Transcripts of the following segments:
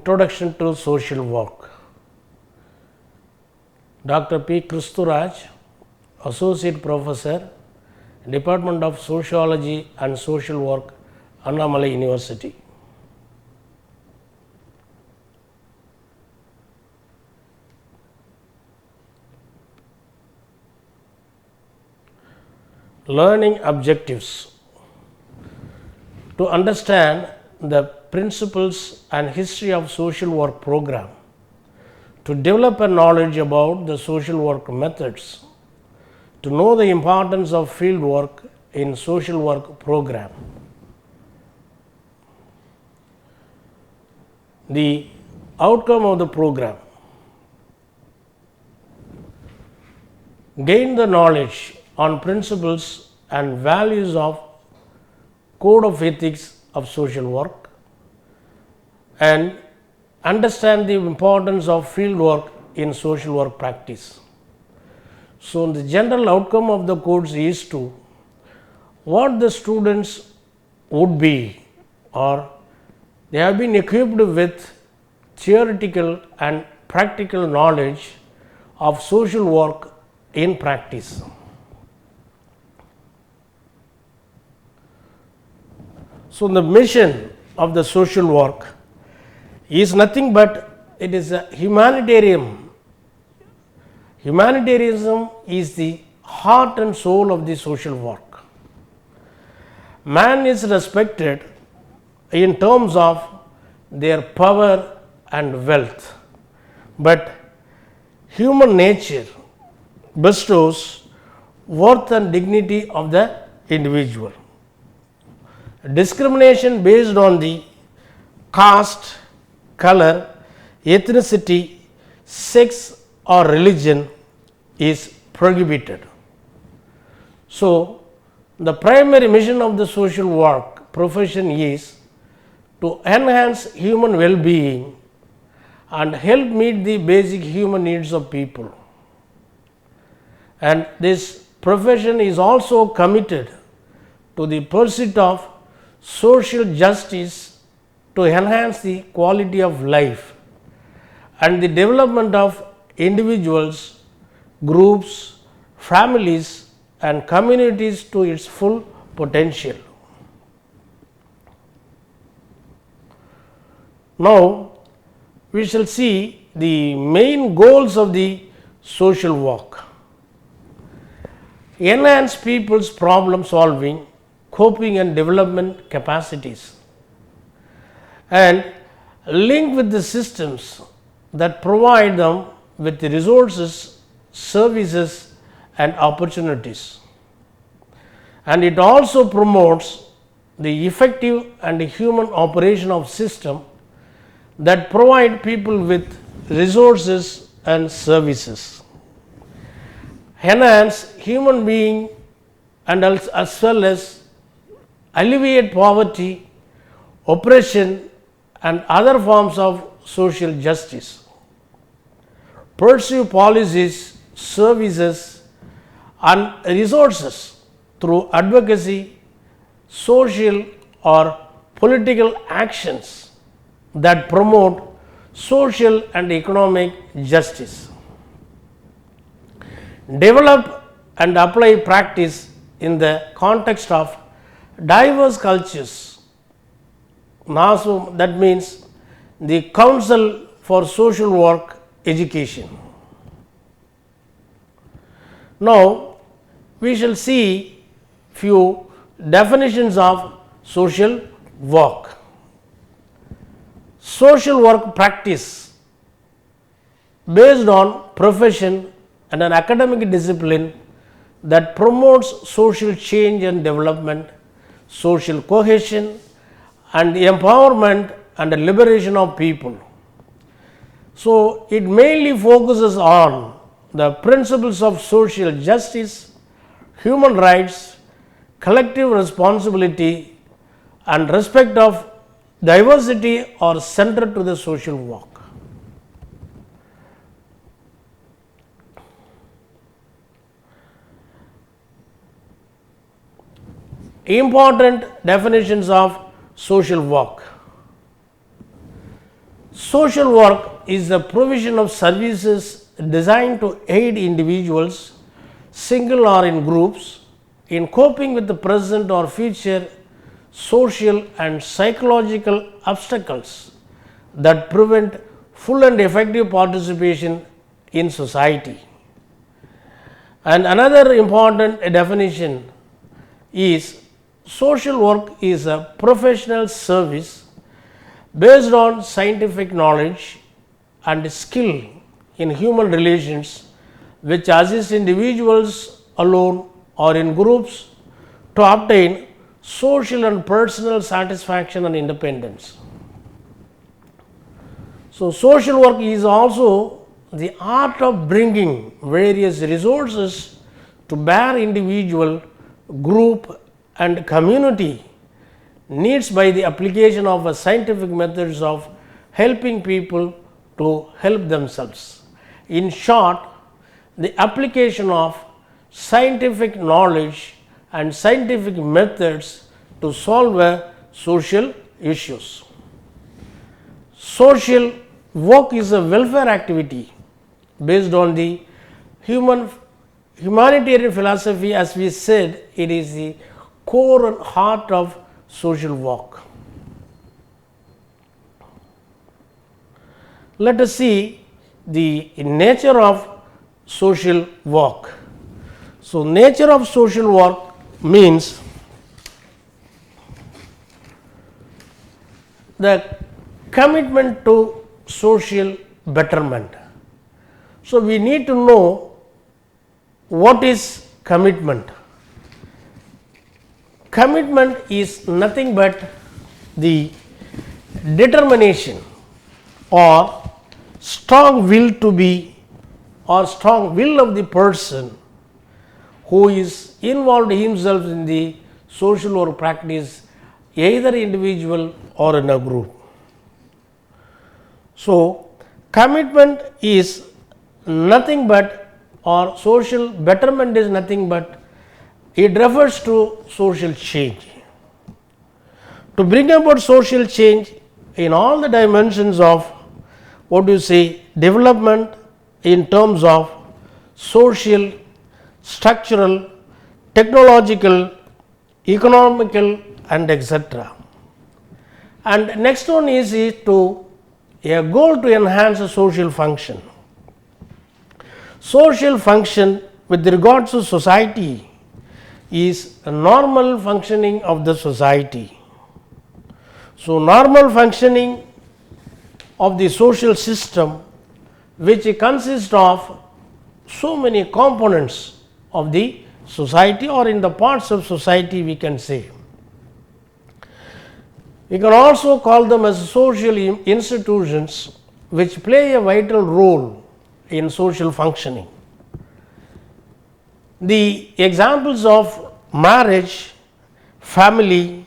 Introduction to Social Work. Dr. P. CHRISTURAJ, Associate Professor, Department of Sociology and Social Work, ANNAMALAI University. Learning objectives. To understand the principles and history of social work program, to develop a knowledge about the social work methods, to know the importance of field work in social work program. The outcome of the program: gain the knowledge on principles and values of code of ethics of social work and understand the importance of field work in social work practice. So, the general outcome of the course is to what the students would be, or they have been equipped with theoretical and practical knowledge of social work in practice. So, the mission of the social work is nothing but it is a humanitarian. Humanitarianism is the heart and soul of the social work. Man is respected in terms of their power and wealth, but human nature bestows worth and dignity of the individual. Discrimination based on the caste, color, ethnicity, sex or religion is prohibited. So, the primary mission of the social work profession is to enhance human well-being and help meet the basic human needs of people. And this profession is also committed to the pursuit of social justice to enhance the quality of life and the development of individuals, groups, families and communities to its full potential. Now, we shall see the main goals of the social work. Enhance people's problem solving, coping and development capacities, and link with the systems that provide them with the resources, services and opportunities. And it also promotes the effective and human operation of system that provide people with resources and services. Enhance human being and as well as alleviate poverty, oppression and other forms of social justice. Pursue policies, services and resources through advocacy, social or political actions that promote social and economic justice. Develop and apply practice in the context of diverse cultures. Now, that means the Council for Social Work Education. Now, we shall see few definitions of social work. Social work practice based on profession and an academic discipline that promotes social change and development, social cohesion and empowerment and the liberation of people. So, it mainly focuses on the principles of social justice, human rights, collective responsibility and respect of diversity are central to the social work. Important definitions of social work. Social work is the provision of services designed to aid individuals, single or in groups, in coping with the present or future social and psychological obstacles that prevent full and effective participation in society. And another important definition is social work is a professional service based on scientific knowledge and skill in human relations, which assist individuals alone or in groups to obtain social and personal satisfaction and independence. So, social work is also the art of bringing various resources to bear individual, group and community needs by the application of a scientific methods of helping people to help themselves. In short, the application of scientific knowledge and scientific methods to solve social issues. Social work is a welfare activity based on the humanitarian philosophy. As we said, it is the core and heart of social work. Let us see the nature of social work. So, nature of social work means the commitment to social betterment. So, we need to know what is commitment. Commitment is nothing but the determination or strong will to be or strong will of the person who is involved himself in the social work practice, either individual or in a group. So, commitment is nothing but, or social betterment is nothing but, it refers to social change. To bring about social change in all the dimensions of what you say development in terms of social, structural, technological, economical and etc. And next one is to a goal to enhance a social function. Social function with regards to society is a normal functioning of the society. So, normal functioning of the social system, which consists of so many components of the society or in the parts of society, we can say. We can also call them as social institutions which play a vital role in social functioning. The examples of marriage, family,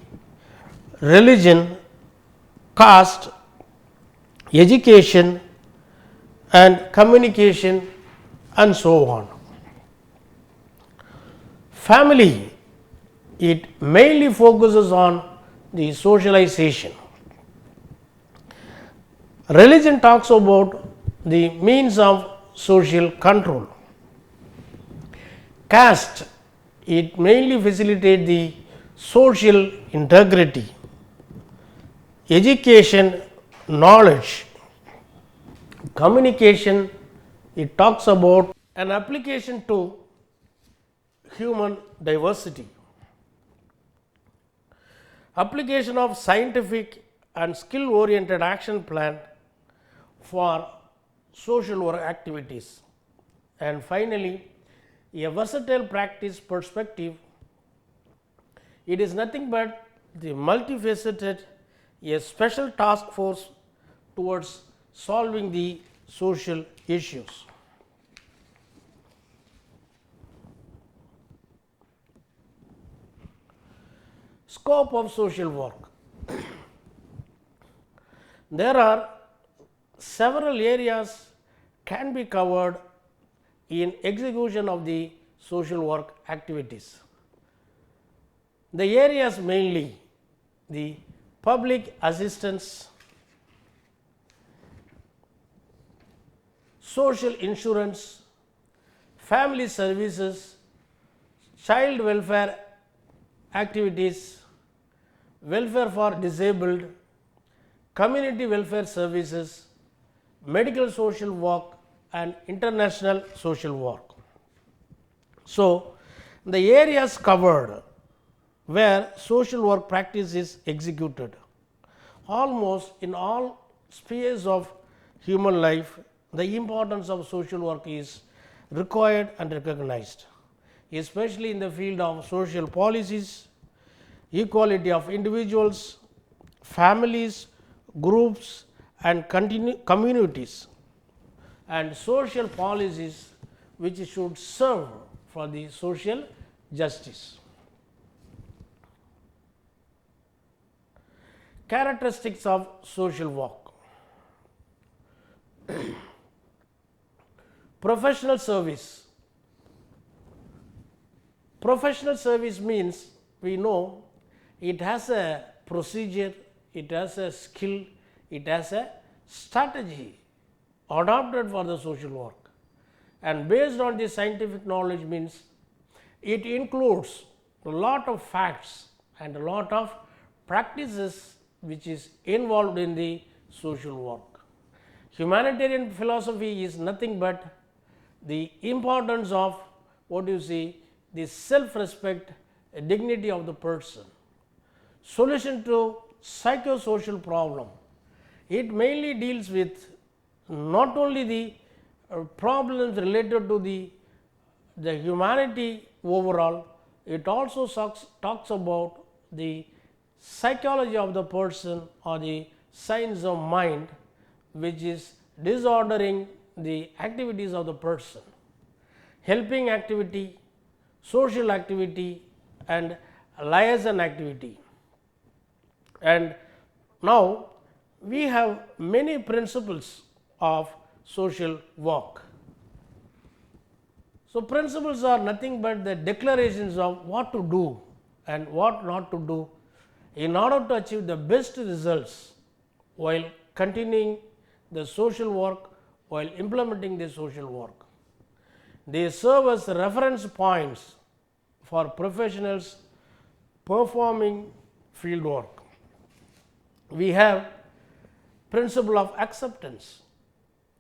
religion, caste, education and communication and so on. Family, it mainly focuses on the socialization. Religion talks about the means of social control. Caste, it mainly facilitates the social integrity. Education, knowledge. Communication, it talks about an application to human diversity. Application of scientific and skill oriented action plan for social work activities. And finally, a versatile practice perspective, it is nothing but the multifaceted, a special task force towards solving the social issues. Scope of social work. There are several areas can be covered in execution of the social work activities. The areas mainly the public assistance, social insurance, family services, child welfare activities, welfare for disabled, community welfare services, medical social work and international social work. So, the areas covered where social work practice is executed almost in all spheres of human life, the importance of social work is required and recognized, especially in the field of social policies, equality of individuals, families, groups and communities, and social policies which should serve for the social justice. Characteristics of social work. Professional service. Professional service means we know it has a procedure, it has a skill, it has a strategy adopted for the social work, and based on the scientific knowledge means it includes a lot of facts and a lot of practices which is involved in the social work. Humanitarian philosophy is nothing but the importance of what you see, the self-respect, dignity of the person. Solution to psychosocial problem. It mainly deals with not only the problems related to the humanity overall, it also talks about the psychology of the person or the science of mind which is disordering the activities of the person, helping activity, social activity and liaison activity. And now we have many principles of social work. So, principles are nothing but the declarations of what to do and what not to do in order to achieve the best results while continuing the social work, while implementing the social work. They serve as reference points for professionals performing field work. We have principle of acceptance,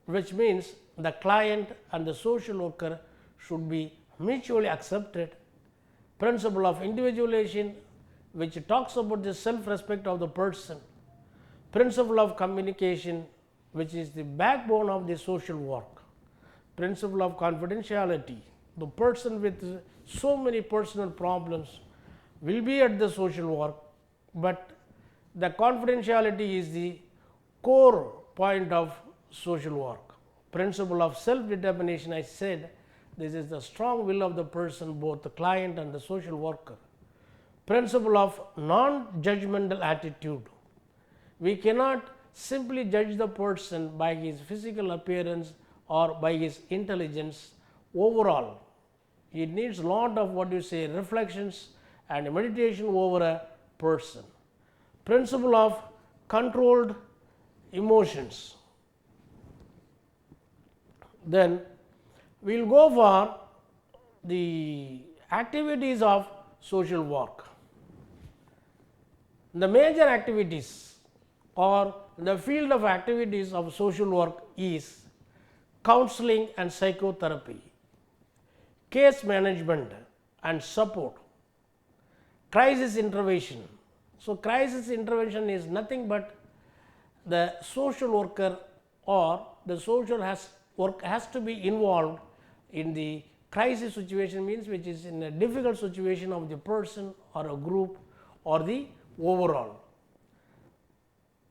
which means the client and the social worker should be mutually accepted. Principle of individualization, which talks about the self-respect of the person. Principle of communication, which is the backbone of the social work. Principle of confidentiality, the person with so many personal problems will be at the social work, but the confidentiality is the core point of social work. Principle of self-determination, I said, this is the strong will of the person, both the client and the social worker. Principle of non-judgmental attitude. We cannot simply judge the person by his physical appearance or by his intelligence overall. It needs a lot of what you say reflections and meditation over a person. Principle of controlled emotions. Then we will go for the activities of social work. The major activities or the field of activities of social work is counseling and psychotherapy, case management and support, crisis intervention. So, crisis intervention is nothing but the social worker or the social work has to be involved in the crisis situation, means which is in a difficult situation of the person or a group or the overall.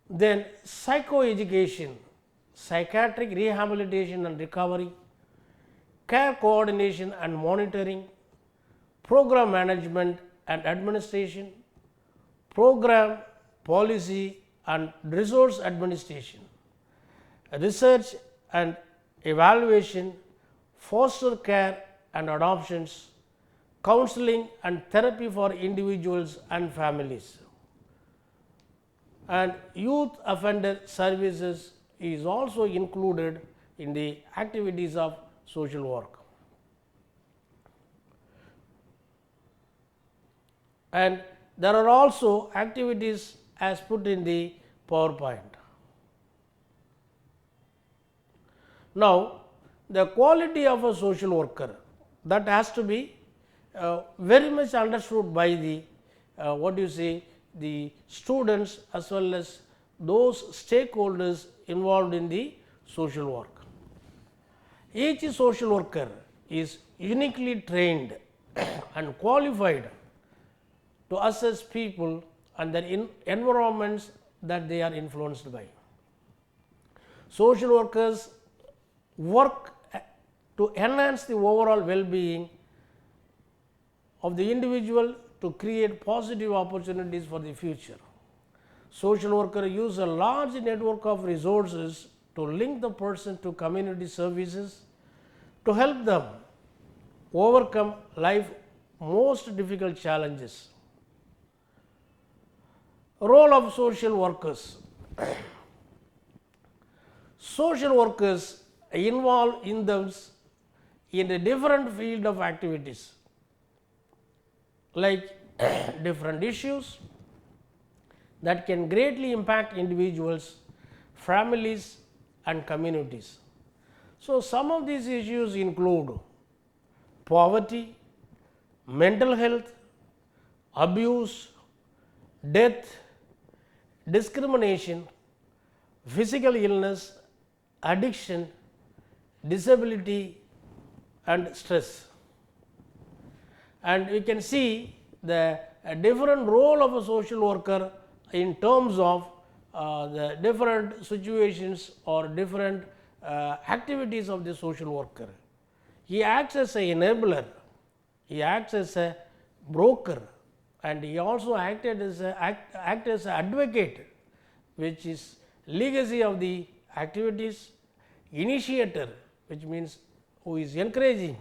Then psychoeducation, psychiatric rehabilitation and recovery, care coordination and monitoring, program management and administration, program, policy and resource administration, research and evaluation, foster care and adoptions, counseling and therapy for individuals and families. And youth offender services is also included in the activities of social work. And there are also activities as put in the PowerPoint. Now, the quality of a social worker, that has to be very much understood by the the students as well as those stakeholders involved in the social work. Each social worker is uniquely trained and qualified to assess people and their environments that they are influenced by. Social workers work to enhance the overall well-being of the individual to create positive opportunities for the future. Social workers use a large network of resources to link the person to community services to help them overcome life's most difficult challenges. Role of social workers. Social workers involve in themselves in a different field of activities like different issues that can greatly impact individuals, families and communities. So, some of these issues include poverty, mental health, abuse, death, discrimination, physical illness, addiction, disability and stress. And we can see the different role of a social worker in terms of the different situations or different activities of the social worker. He acts as an enabler, he acts as a broker, and he also acted as an advocate, which is legacy of the activities, initiator, which means who is encouraging,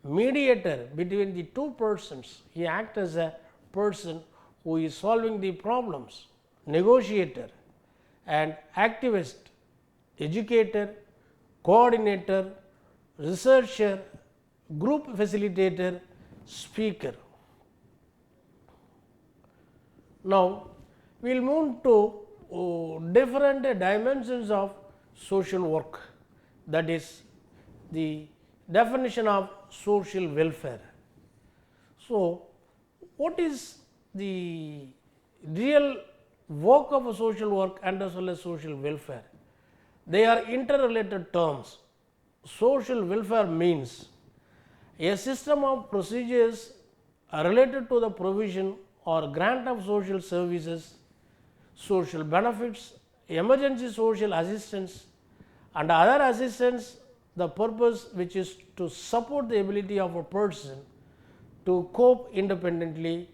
mediator between the two persons, he acts as a person who is solving the problems, negotiator and activist, educator, coordinator, researcher, group facilitator, speaker. Now, we will move to different dimensions of social work, that is the definition of social welfare. So, what is the real work of a social work and as well as social welfare? They are interrelated terms. Social welfare means a system of procedures related to the provision or grant of social services, social benefits, emergency social assistance and other assistance, the purpose which is to support the ability of a person to cope independently,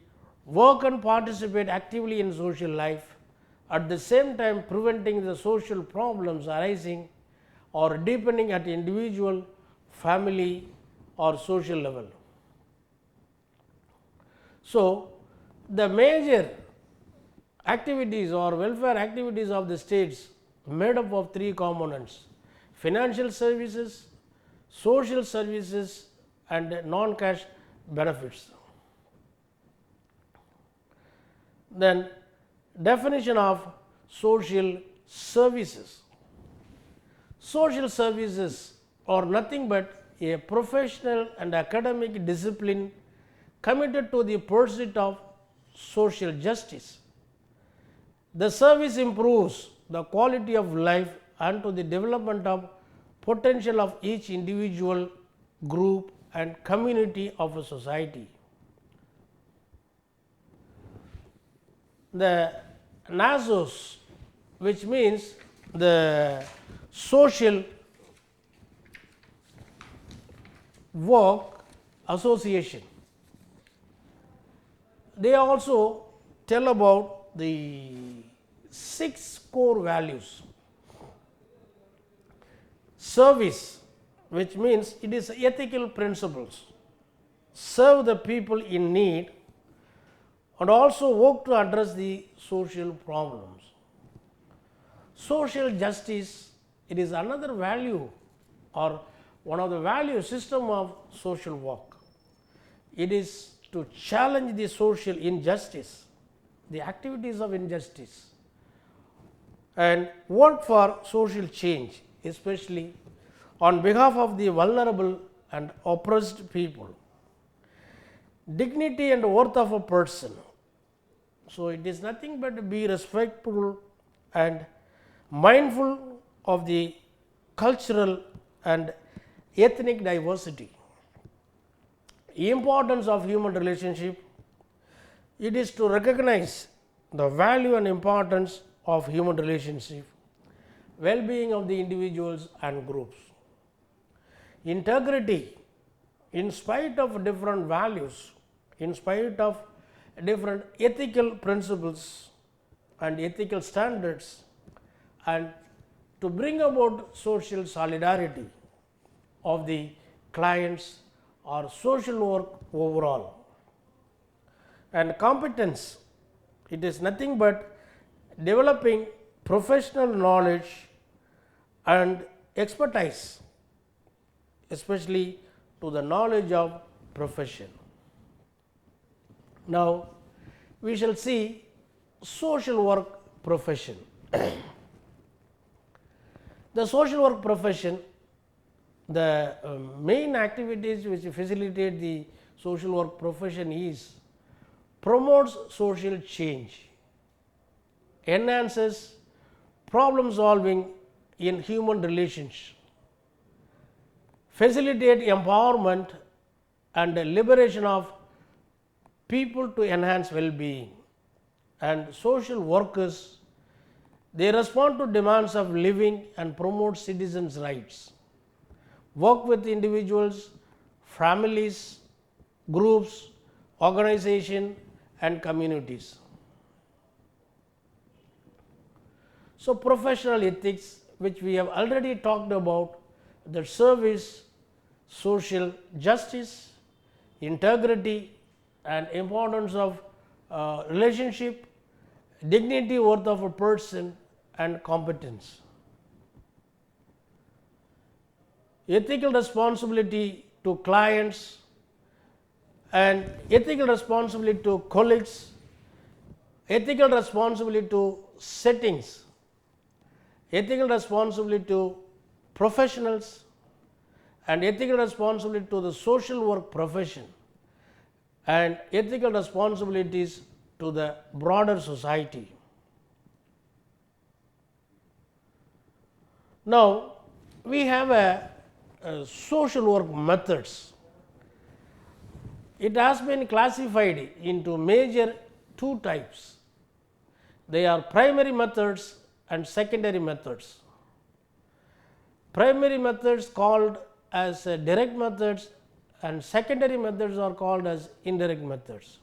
work and participate actively in social life, at the same time preventing the social problems arising or deepening at individual, family or social level. So, the major activities or welfare activities of the states made up of three components: financial services, social services and non-cash benefits. Then definition of social services. Social services are nothing but a professional and academic discipline committed to the pursuit of social justice. The service improves the quality of life and to the development of potential of each individual, group and community of a society. The NASOS, which means the Social Work Association, they also tell about the 6 core values. Service, which means it is ethical principles, serve the people in need and also work to address the social problems. Social justice It is another value or one of the value system of social work. It is to challenge the social injustice, the activities of injustice, and work for social change, especially on behalf of the vulnerable and oppressed people. Dignity and worth of a person. So, it is nothing but to be respectful and mindful of the cultural and ethnic diversity. Importance of human relationship. It is to recognize the value and importance of human relationship, well-being of the individuals and groups. Integrity, in spite of different values, in spite of different ethical principles and ethical standards, and to bring about social solidarity of the clients or social work overall. And competence, it is nothing but developing professional knowledge and expertise, especially to the knowledge of profession. Now, we shall see social work profession. The social work profession, the main activities which facilitate the social work profession is promotes social change, enhances problem solving in human relations, facilitate empowerment and liberation of people to enhance well-being. And social workers, they respond to demands of living and promote citizens' rights, work with individuals, families, groups, organizations and communities. So, professional ethics, which we have already talked about, the service, social justice, integrity and importance of relationship, dignity, worth of a person and competence. Ethical responsibility to clients and ethical responsibility to colleagues, ethical responsibility to settings, ethical responsibility to professionals and ethical responsibility to the social work profession and ethical responsibilities to the broader society. Now, we have a social work methods. It has been classified into major two types. They are primary methods and secondary methods. Primary methods called as direct methods and secondary methods are called as indirect methods.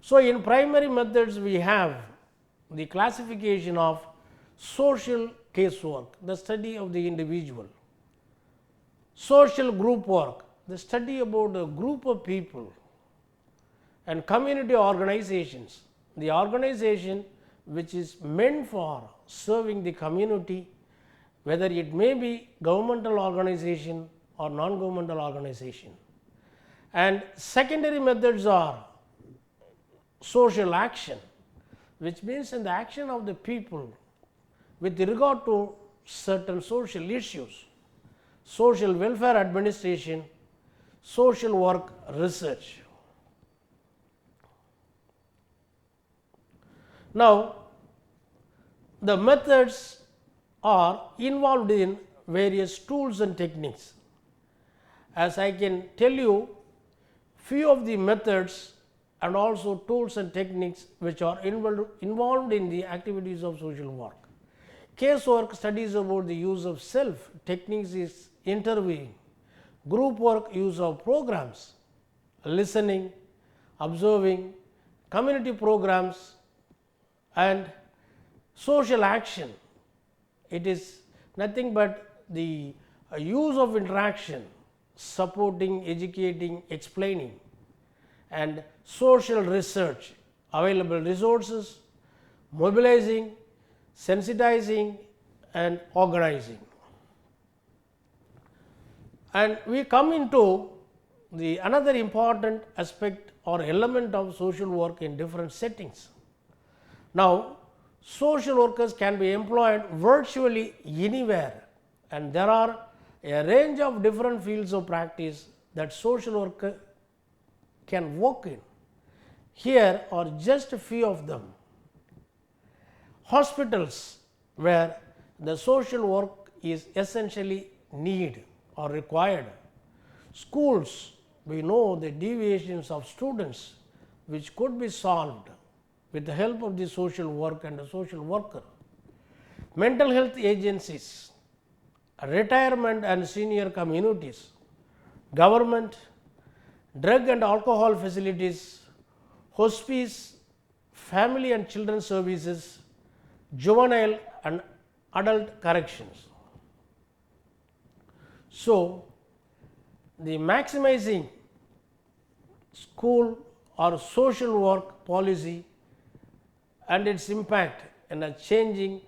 So, in primary methods we have the classification of social casework, the study of the individual, social group work, the study about a group of people, and community organizations, the organization which is meant for serving the community, whether it may be governmental organization or non-governmental organization. And secondary methods are social action, which means in the action of the people with regard to certain social issues, social welfare administration, social work research. Now, the methods are involved in various tools and techniques. As I can tell you, few of the methods and also tools and techniques which are involved in the activities of social work. Casework studies about the use of self, techniques is interviewing, group work use of programs, listening, observing, community programs and social action. It is nothing but the use of interaction, supporting, educating, explaining and social research, available resources, mobilizing, sensitizing and organizing. And we come into the another important aspect or element of social work in different settings. Now, social workers can be employed virtually anywhere, and there are a range of different fields of practice that social worker can work in. Here are just a few of them. Hospitals, where the social work is essentially need or required. Schools, we know the deviations of students which could be solved with the help of the social work and the social worker. Mental health agencies, retirement and senior communities, government, drug and alcohol facilities, hospice, family and children services, juvenile and adult corrections. So, the maximizing school or social work policy and its impact in a changing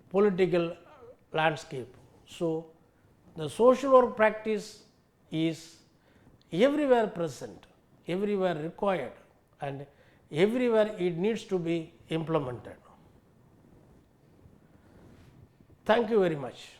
political landscape. So, the social work practice is everywhere present, everywhere required, and everywhere it needs to be implemented. Thank you very much.